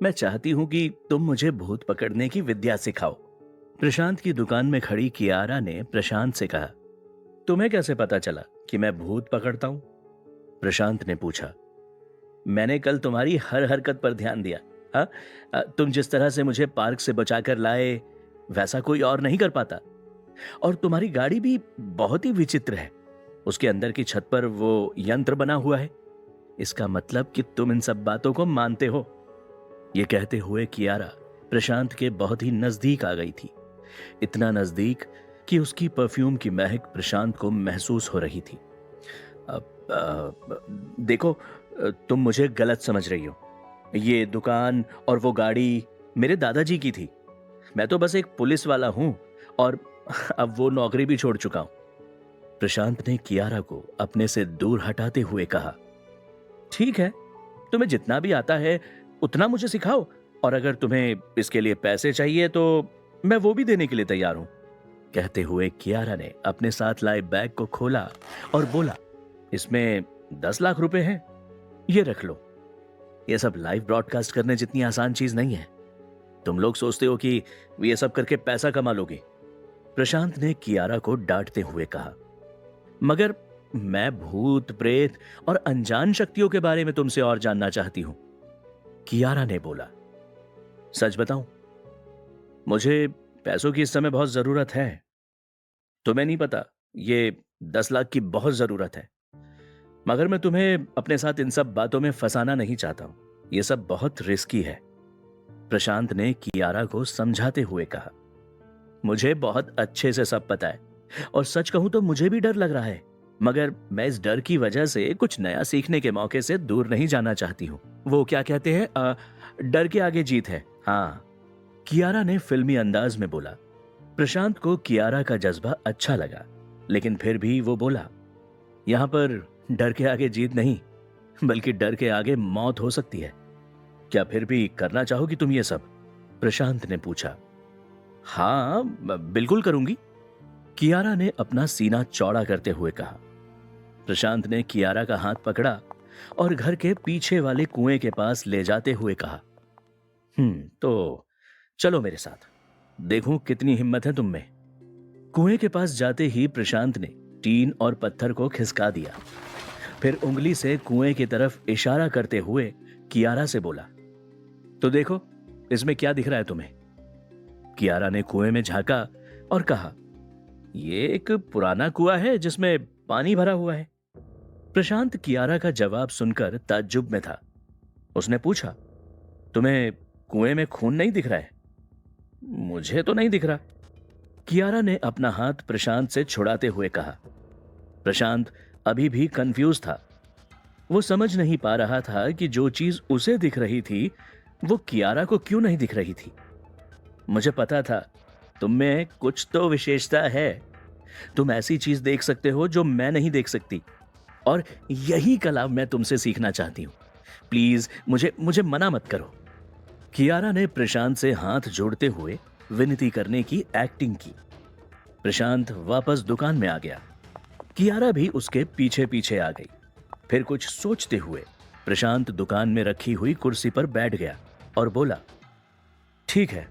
मैं चाहती हूँ कि तुम मुझे भूत पकड़ने की विद्या सिखाओ। प्रशांत की दुकान में खड़ी कियारा ने प्रशांत से कहा, तुम्हें कैसे पता चला कि मैं भूत पकड़ता हूँ? प्रशांत ने पूछा। मैंने कल तुम्हारी हर हरकत पर ध्यान दिया। हाँ, तुम जिस तरह से मुझे पार्क से बचाकर लाए, वैसा कोई और नहीं कर पाता। और तुम्हारी गाड़ी भी बहुत ही विचित्र है। उसके अंदर की छत पर वो यंत्र बना हुआ है। इसका मतलब कि तुम इन सब बातों को मानते हो। ये कहते हुए कियारा प्रशांत के बहुत ही नजदीक आ गई थी। इतना नजदीक कि उसकी परफ्यूम की महक प्रशांत को महसूस हो रही थी। देखो, तुम मुझे गलत समझ रही हो। ये दुकान और वो गाड़ी मेरे दादाजी की थी। मैं तो बस एक पुलिस वाला हूं और अब वो नौकरी भी छोड़ चुका हूं। प्रशांत ने कियारा को अपने से दूर हटाते हुए कहा, ठीक है, तुम्हें जितना भी आता है उतना मुझे सिखाओ, और अगर तुम्हें इसके लिए पैसे चाहिए तो मैं वो भी देने के लिए तैयार हूं। कहते हुए कियारा ने अपने साथ लाए बैग को खोला और बोला, इसमें 10 लाख रुपए हैं, ये रख लो। ये सब लाइव ब्रॉडकास्ट करने जितनी आसान चीज नहीं है। तुम लोग सोचते हो कि ये सब करके पैसा कमा लोगे। प्रशांत ने कियारा को डांटते हुए कहा, मगर मैं भूत प्रेत और अनजान शक्तियों के बारे में तुमसे और जानना चाहती हूं। कियारा ने बोला, सच बताऊं, मुझे पैसों की इस समय बहुत जरूरत है। तुम्हें नहीं पता, ये 10 लाख की बहुत जरूरत है। मगर मैं तुम्हें अपने साथ इन सब बातों में फंसाना नहीं चाहता हूं। ये सब बहुत रिस्की है। प्रशांत ने कियारा को समझाते हुए कहा, मुझे बहुत अच्छे से सब पता है, और सच कहूं तो मुझे भी डर लग रहा है। मगर मैं इस डर की वजह से कुछ नया सीखने के मौके से दूर नहीं जाना चाहती हूँ। वो क्या कहते हैं, डर के आगे जीत है। हाँ, कियारा ने फिल्मी अंदाज में बोला। प्रशांत को कियारा का जज्बा अच्छा लगा, लेकिन फिर भी वो बोला, यहां पर डर के आगे जीत नहीं, बल्कि डर के आगे मौत हो सकती है। क्या फिर भी करना चाहोगी तुम ये सब? प्रशांत ने पूछा। हाँ, बिल्कुल करूंगी, कियारा ने अपना सीना चौड़ा करते हुए कहा। प्रशांत ने कियारा का हाथ पकड़ा और घर के पीछे वाले कुएं के पास ले जाते हुए कहा, तो चलो मेरे साथ, देखूं कितनी हिम्मत है तुम में। कुएं के पास जाते ही प्रशांत ने टीन और पत्थर को खिसका दिया। फिर उंगली से कुएं की तरफ इशारा करते हुए कियारा से बोला, तो देखो, इसमें क्या दिख रहा है तुम्हें? कियारा ने कुएं में झांका और कहा, ये एक पुराना कुआं है जिसमें पानी भरा हुआ है। प्रशांत कियारा का जवाब सुनकर ताज्जुब में था। उसने पूछा, तुम्हें कुएं में खून नहीं दिख रहा है? मुझे तो नहीं दिख रहा, कियारा ने अपना हाथ प्रशांत से छुड़ाते हुए कहा। प्रशांत अभी भी कंफ्यूज था। वो समझ नहीं पा रहा था कि जो चीज उसे दिख रही थी वो कियारा को क्यों नहीं दिख रही थी। मुझे पता था तुम में कुछ तो विशेषता है। तुम ऐसी चीज देख सकते हो जो मैं नहीं देख सकती, और यही कला मैं तुमसे सीखना चाहती हूं। प्लीज मुझे मुझे मना मत करो। कियारा ने प्रशांत से हाथ जोड़ते हुए विनती करने की एक्टिंग की। प्रशांत वापस दुकान में आ गया। कियारा भी उसके पीछे पीछे आ गई। फिर कुछ सोचते हुए प्रशांत दुकान में रखी हुई कुर्सी पर बैठ गया और बोला, ठीक है,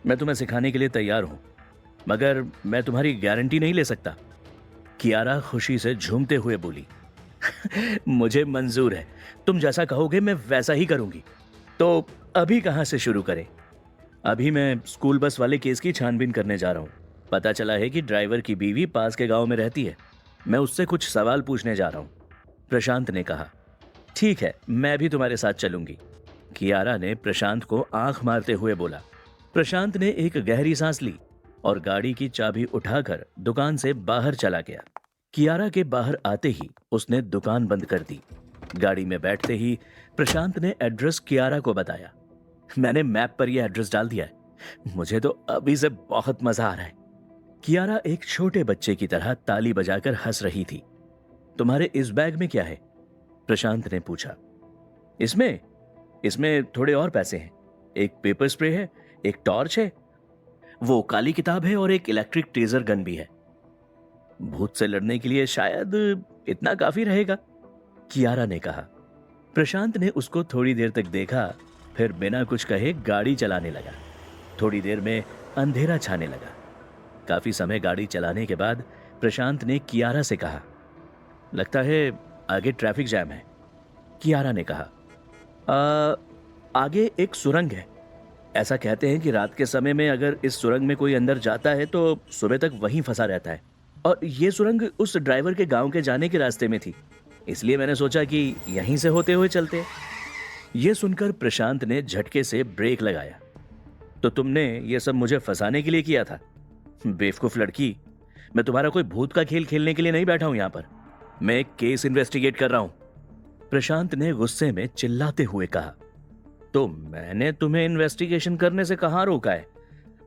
मैं तुम्हें सिखाने के लिए तैयार हूं, मगर मैं तुम्हारी गारंटी नहीं ले सकता। कियारा खुशी से झूमते हुए बोली, मुझे मंजूर है, तुम जैसा कहोगे मैं वैसा ही करूंगी। तो अभी कहां से शुरू करें? अभी मैं स्कूल बस वाले केस की छानबीन करने जा रहा हूं। पता चला है कि ड्राइवर की बीवी पास के गांव में रहती है। मैं उससे कुछ सवाल पूछने जा रहा हूं। प्रशांत ने कहा, ठीक है, मैं भी तुम्हारे साथ चलूंगी। कियारा ने प्रशांत को आंख मारते हुए बोला। प्रशांत ने एक गहरी सांस ली और गाड़ी की चाबी उठाकर दुकान से बाहर चला गया। कियारा के बाहर आते ही उसने दुकान बंद कर दी। गाड़ी में बैठते ही प्रशांत ने एड्रेस कियारा को बताया। मैंने मैप पर यह एड्रेस डाल दिया है। मुझे तो अभी से बहुत मजा आ रहा है। कियारा एक छोटे बच्चे की तरह ताली बजाकर हंस रही थी। तुम्हारे इस बैग में क्या है? प्रशांत ने पूछा। इसमें इसमें थोड़े और पैसे हैं। एक पेपर स्प्रे है, एक टॉर्च है, वो काली किताब है और एक इलेक्ट्रिक टेजर गन भी है। भूत से लड़ने के लिए शायद इतना काफी रहेगा, कियारा ने कहा। प्रशांत ने उसको थोड़ी देर तक देखा, फिर बिना कुछ कहे गाड़ी चलाने लगा। थोड़ी देर में अंधेरा छाने लगा। काफी समय गाड़ी चलाने के बाद प्रशांत ने कियारा से कहा, लगता है आगे ट्रैफिक जैम है। कियारा ने कहा, आगे एक सुरंग है। ऐसा कहते हैं कि रात के समय में अगर इस सुरंग में कोई अंदर जाता है तो सुबह तक वहीं फंसा रहता है। और ये सुरंग उस ड्राइवर के गांव के जाने के रास्ते में थी, इसलिए मैंने सोचा कि यहीं से होते हुए चलते। ये सुनकर प्रशांत ने झटके से ब्रेक लगाया। तो तुमने ये सब मुझे फंसाने के लिए किया था? बेवकूफ लड़की, मैं तुम्हारा कोई भूत का खेल खेलने के लिए नहीं बैठा हूं यहां पर। मैं एक केस इन्वेस्टिगेट कर रहा हूं। प्रशांत ने गुस्से में चिल्लाते हुए कहा, तो मैंने तुम्हें इन्वेस्टिगेशन करने से कहां रोका है?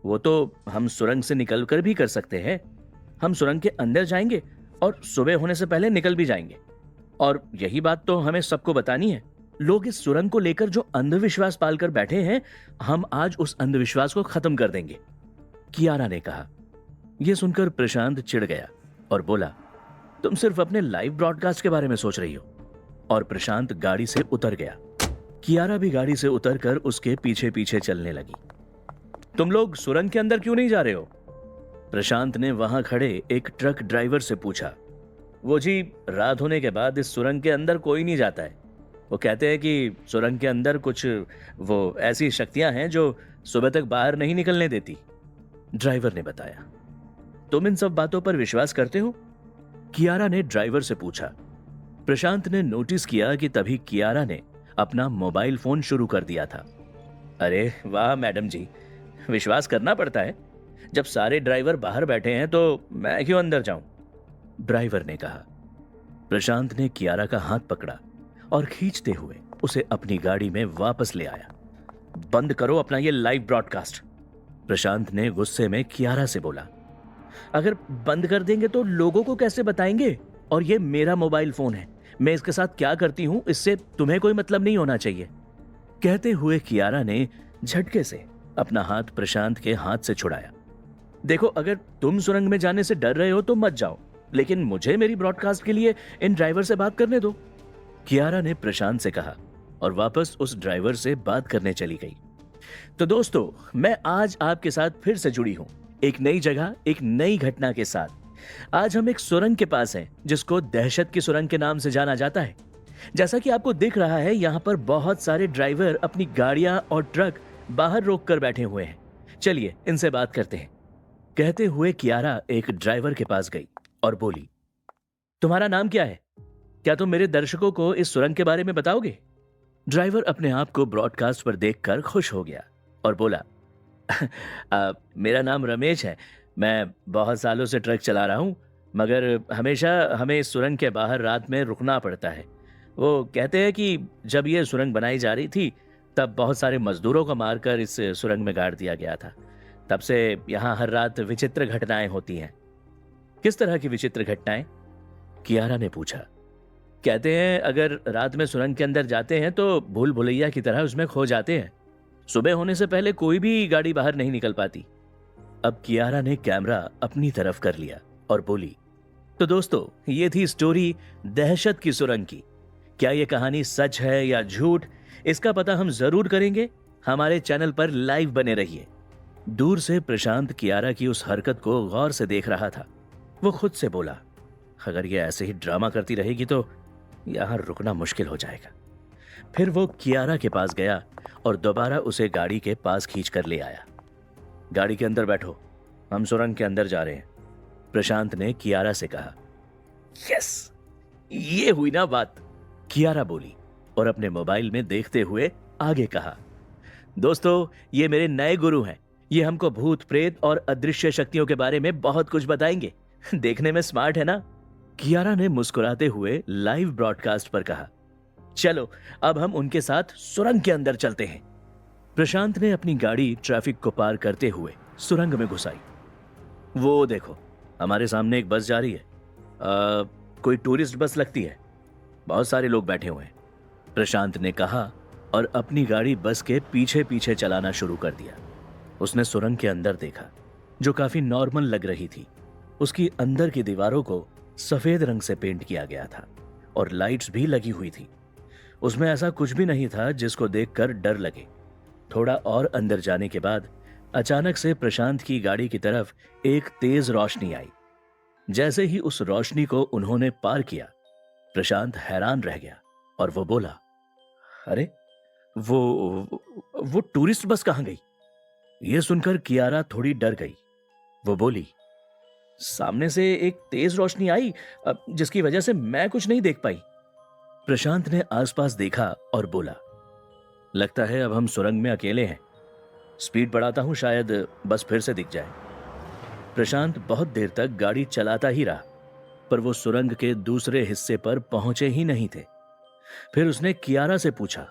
वो तो हम सुरंग से निकलकर भी कर सकते हैं। हम सुरंग के अंदर जाएंगे और सुबह होने से पहले निकल भी जाएंगे। और यही बात तो हमें सबको बतानी है। लोग इस सुरंग को लेकर जो अंधविश्वास पालकर बैठे हैं, हम आज उस अंधविश्वास को खत्म कर देंगे, कियारा ने कहा। यह सुनकर प्रशांत चिढ़ गया और बोला, तुम सिर्फ अपने लाइव ब्रॉडकास्ट के बारे में सोच रही हो। और प्रशांत गाड़ी से उतर गया। कियारा भी गाड़ी से उतरकर उसके पीछे पीछे चलने लगी। तुम लोग सुरंग के अंदर क्यों नहीं जा रहे हो? प्रशांत ने वहां खड़े एक ट्रक ड्राइवर से पूछा। वो जी, रात होने के बाद इस सुरंग के अंदर कोई नहीं जाता है। वो कहते हैं कि सुरंग के अंदर कुछ वो ऐसी शक्तियां हैं जो सुबह तक बाहर नहीं निकलने देती, ड्राइवर ने बताया। तुम इन सब बातों पर विश्वास करते हो? कियारा ने ड्राइवर से पूछा। प्रशांत ने नोटिस किया कि तभी कियारा ने अपना मोबाइल फोन शुरू कर दिया था। अरे वाह मैडम जी, विश्वास करना पड़ता है। जब सारे ड्राइवर बाहर बैठे हैं तो मैं क्यों अंदर जाऊं? ड्राइवर ने कहा। प्रशांत ने कियारा का हाथ पकड़ा और खींचते हुए उसे अपनी गाड़ी में वापस ले आया। बंद करो अपना ये लाइव ब्रॉडकास्ट, प्रशांत ने गुस्से में कियारा से बोला। अगर बंद कर देंगे तो लोगों को कैसे बताएंगे? और ये मेरा मोबाइल फोन है, मैं इसके साथ क्या करती हूं इससे तुम्हें कोई मतलब नहीं होना चाहिए। कहते हुए कियारा ने झटके से अपना हाथ प्रशांत के हाथ से छुड़ाया। देखो, अगर तुम सुरंग में जाने से डर रहे हो तो मत जाओ, लेकिन मुझे मेरी ब्रॉडकास्ट के लिए इन ड्राइवर से बात करने दो, कियारा ने प्रशांत से कहा और वापस उस ड्राइवर से बात करने चली गई। तो दोस्तों, मैं आज आपके साथ फिर से जुड़ी हूं, एक नई जगह, एक नई घटना के साथ। आज हम एक सुरंग के पास हैं, जिसको दहशत की सुरंग के नाम से जाना जाता है। जैसा कि आपको दिख रहा है, यहाँ पर बहुत सारे ड्राइवर अपनी गाड़ियां और ट्रक बाहर रोक कर बैठे हुए हैं। चलिए इनसे बात करते हैं। कहते हुए कियारा एक ड्राइवर के पास गई और बोली, तुम्हारा नाम क्या है? क्या तुम मेरे दर्शकों को इस सुरंग के बारे में बताओगे? ड्राइवर अपने आप को ब्रॉडकास्ट पर देखकर खुश हो गया और बोला, मेरा नाम रमेश है। मैं बहुत सालों से ट्रक चला रहा हूं, मगर हमेशा हमें इस सुरंग के बाहर रात में रुकना पड़ता है। वो कहते हैं कि जब ये सुरंग बनाई जा रही थी तब बहुत सारे मजदूरों को मारकर इस सुरंग में गाड़ दिया गया था। तब से यहाँ हर रात विचित्र घटनाएं होती हैं। किस तरह की विचित्र घटनाएं? कियारा ने पूछा। कहते हैं अगर रात में सुरंग के अंदर जाते हैं तो भूल भुलैया की तरह उसमें खो जाते हैं। सुबह होने से पहले कोई भी गाड़ी बाहर नहीं निकल पाती। अब कियारा ने कैमरा अपनी तरफ कर लिया और बोली, तो दोस्तों, ये थी स्टोरी दहशत की सुरंग की। क्या ये कहानी सच है या झूठ, इसका पता हम जरूर करेंगे। हमारे चैनल पर लाइव बने रहिए। दूर से प्रशांत कियारा की उस हरकत को गौर से देख रहा था। वो खुद से बोला, अगर ये ऐसे ही ड्रामा करती रहेगी तो यहां रुकना मुश्किल हो जाएगा। फिर वो कियारा के पास गया और दोबारा उसे गाड़ी के पास खींच कर ले आया। गाड़ी के अंदर बैठो, हम सुरंग के अंदर जा रहे हैं, प्रशांत ने कियारा से कहा। यस, ये हुई ना बात, कियारा बोली और अपने मोबाइल में देखते हुए आगे कहा। दोस्तों, ये मेरे नए गुरु हैं। ये हमको भूत प्रेत और अदृश्य शक्तियों के बारे में बहुत कुछ बताएंगे। देखने में स्मार्ट है ना? कियारा ने मुस्कुराते हुए लाइव ब्रॉडकास्ट पर कहा। चलो अब हम उनके साथ सुरंग के अंदर चलते हैं। प्रशांत ने अपनी गाड़ी ट्रैफिक को पार करते हुए सुरंग में घुसाई। वो देखो, हमारे सामने एक बस जा रही है। कोई टूरिस्ट बस लगती है। बहुत सारे लोग बैठे हुए हैं, प्रशांत ने कहा और अपनी गाड़ी बस के पीछे पीछे चलाना शुरू कर दिया। उसने सुरंग के अंदर देखा, जो काफी नॉर्मल लग रही थी। उसकी अंदर की दीवारों को सफेद रंग से पेंट किया गया था और लाइट्स भी लगी हुई थी। उसमें ऐसा कुछ भी नहीं था जिसको देखकर डर लगे। थोड़ा और अंदर जाने के बाद अचानक से प्रशांत की गाड़ी की तरफ एक तेज रोशनी आई। जैसे ही उस रोशनी को उन्होंने पार किया, प्रशांत हैरान रह गया और वो बोला, अरे वो टूरिस्ट बस कहां गई? यह सुनकर कियारा थोड़ी डर गई। वो बोली, सामने से एक तेज रोशनी आई जिसकी वजह से मैं कुछ नहीं देख पाई। प्रशांत ने आसपास देखा और बोला, लगता है अब हम सुरंग में अकेले हैं। स्पीड बढ़ाता हूं, शायद बस फिर से दिख जाए। प्रशांत बहुत देर तक गाड़ी चलाता ही रहा, पर वो सुरंग के दूसरे हिस्से पर पहुंचे ही नहीं थे। फिर उसने कियारा से पूछा,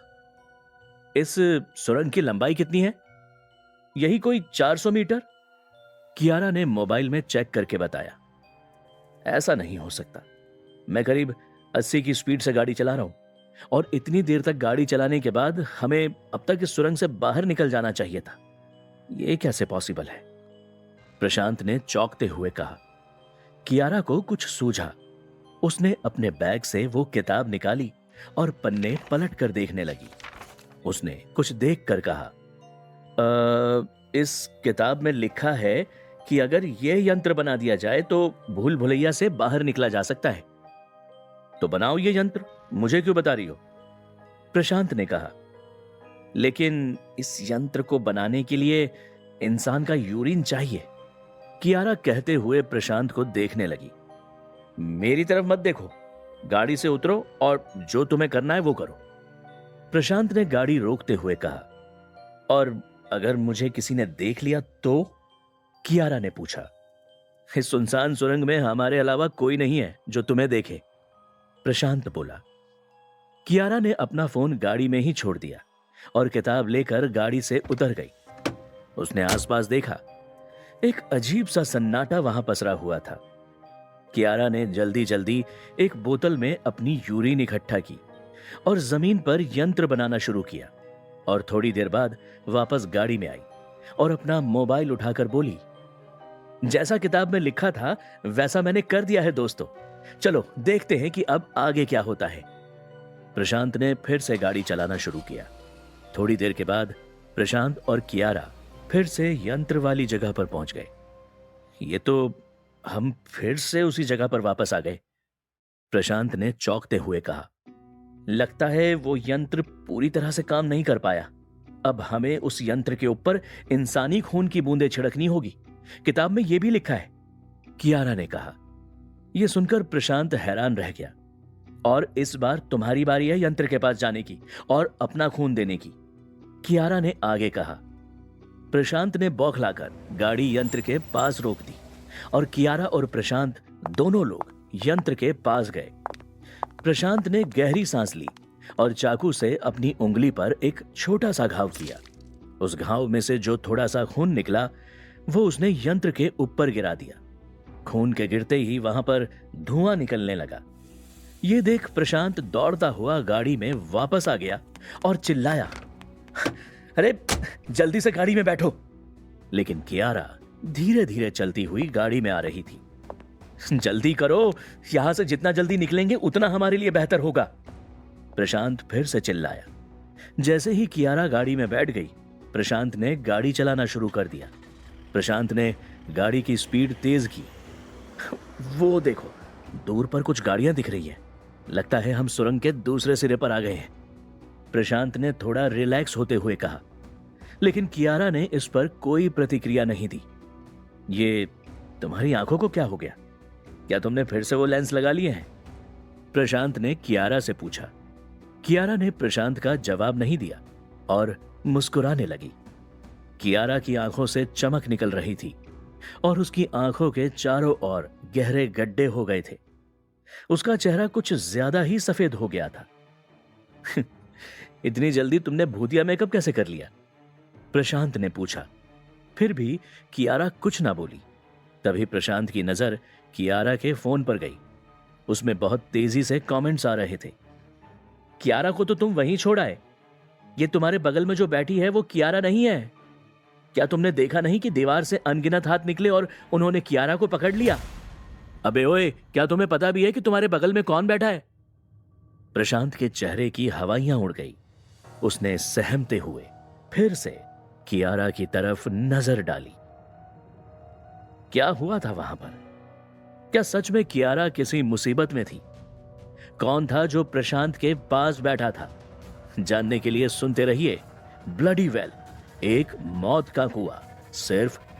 इस सुरंग की लंबाई कितनी है? यही कोई 400 मीटर। कियारा ने मोबाइल में चेक करके बताया, ऐसा नहीं हो सकता। मैं करीब 80 की स्पीड से गाड़ी चला रहा हूं और इतनी देर तक गाड़ी चलाने के बाद हमें अब तक इस सुरंग से बाहर निकल जाना चाहिए था। यह कैसे पॉसिबल है? प्रशांत ने चौंकते हुए कहा। कियारा को कुछ सूझा। उसने अपने बैग से वो किताब निकाली और पन्ने पलट कर देखने लगी। उसने कुछ देख कर कहा, इस किताब में लिखा है कि अगर यह यंत्र बना दिया जाए तो भूल भुलैया से बाहर निकला जा सकता है। तो बनाओ ये यंत्र, मुझे क्यों बता रही हो? प्रशांत ने कहा, लेकिन इस यंत्र को बनाने के लिए इंसान का यूरिन चाहिए। कियारा कहते हुए प्रशांत को देखने लगी। मेरी तरफ मत देखो, गाड़ी से उतरो और जो तुम्हें करना है वो करो। प्रशांत ने गाड़ी रोकते हुए कहा, और अगर मुझे किसी ने देख लिया तो? कियारा ने पूछा। इस सुनसान सुरंग में हमारे अलावा कोई नहीं है जो तुम्हें देखे, प्रशांत बोला। कियारा ने अपना फोन गाड़ी में ही छोड़ दिया और किताब लेकर गाड़ी से उतर गई। उसने आसपास देखा। एक अजीब सा सन्नाटा वहां पसरा हुआ था। कियारा ने जल्दी जल्दी एक बोतल में अपनी यूरिन इकट्ठा की और जमीन पर यंत्र बनाना शुरू किया, और थोड़ी देर बाद वापस गाड़ी में आई और अपना मोबाइल उठाकर बोली, जैसा किताब में लिखा था वैसा मैंने कर दिया है दोस्तों। चलो देखते हैं कि अब आगे क्या होता है। प्रशांत ने फिर से गाड़ी चलाना शुरू किया। थोड़ी देर के बाद प्रशांत और कियारा फिर से यंत्र वाली जगह पर पहुंच गए। ये तो हम फिर से उसी जगह पर वापस आ गए, प्रशांत ने चौंकते हुए कहा। लगता है वो यंत्र पूरी तरह से काम नहीं कर पाया। अब हमें उस यंत्र के ऊपर इंसानी खून की बूंदें छिड़कनी होगी। किताब में यह भी लिखा है, कियारा ने कहा। यह सुनकर प्रशांत हैरान रह गया। और इस बार तुम्हारी बारी है यंत्र के पास जाने की और अपना खून देने की, कियारा ने आगे कहा। प्रशांत ने बौखलाकर गाड़ी यंत्र के पास रोक दी और कियारा और प्रशांत दोनों लोग यंत्र के पास गए। प्रशांत ने गहरी सांस ली और चाकू से अपनी उंगली पर एक छोटा सा घाव किया। उस घाव में से जो थोड़ा सा खून निकला वो उसने यंत्र के ऊपर गिरा दिया। खून के गिरते ही वहां पर धुआं निकलने लगा। ये देख प्रशांत दौड़ता हुआ गाड़ी में वापस आ गया और चिल्लाया, अरे जल्दी से गाड़ी में बैठो। लेकिन कियारा धीरे धीरे चलती हुई गाड़ी में आ रही थी। जल्दी करो, यहां से जितना जल्दी निकलेंगे उतना हमारे लिए बेहतर होगा, प्रशांत फिर से चिल्लाया। जैसे ही कियारा गाड़ी में बैठ गई, प्रशांत ने गाड़ी चलाना शुरू कर दिया। प्रशांत ने गाड़ी की स्पीड तेज की। वो देखो, दूर पर कुछ गाड़ियां दिख रही हैं। लगता है हम सुरंग के दूसरे सिरे पर आ गए हैं, प्रशांत ने थोड़ा रिलैक्स होते हुए कहा। लेकिन कियारा ने इस पर कोई प्रतिक्रिया नहीं दी। ये तुम्हारी आंखों को क्या हो गया? क्या तुमने फिर से वो लेंस लगा लिए हैं? प्रशांत ने कियारा से पूछा। कियारा ने प्रशांत का जवाब नहीं दिया और मुस्कुराने लगी। कियारा की आंखों से चमक निकल रही थी और उसकी आंखों के चारों ओर गहरे गड्ढे हो गए थे। उसका चेहरा कुछ ज्यादा ही सफेद हो गया था। इतनी जल्दी तुमने भूतिया मेकअप कैसे कर लिया? प्रशांत ने पूछा। फिर भी कियारा कुछ ना बोली। तभी प्रशांत की नजर कियारा के फोन पर गई। उसमें बहुत तेजी से कमेंट्स आ रहे थे। कियारा को तो तुम वहीं छोड़ा है। ये तुम्हारे बगल में जो बैठी है वो कियारा नहीं है। क्या तुमने देखा नहीं कि दीवार से अनगिनत हाथ निकले और उन्होंने कियारा को पकड़ लिया? अबे ओए, क्या तुम्हें पता भी है कि तुम्हारे बगल में कौन बैठा है? प्रशांत के चेहरे की हवाइयां उड़ गई। उसने सहमते हुए फिर से कियारा की तरफ नजर डाली। क्या हुआ था वहां पर? क्या सच में कियारा किसी मुसीबत में थी? कौन था जो प्रशांत के पास बैठा था? जानने के लिए सुनते रहिए ब्लडी वेल, एक मौत का कुआं, सिर्फ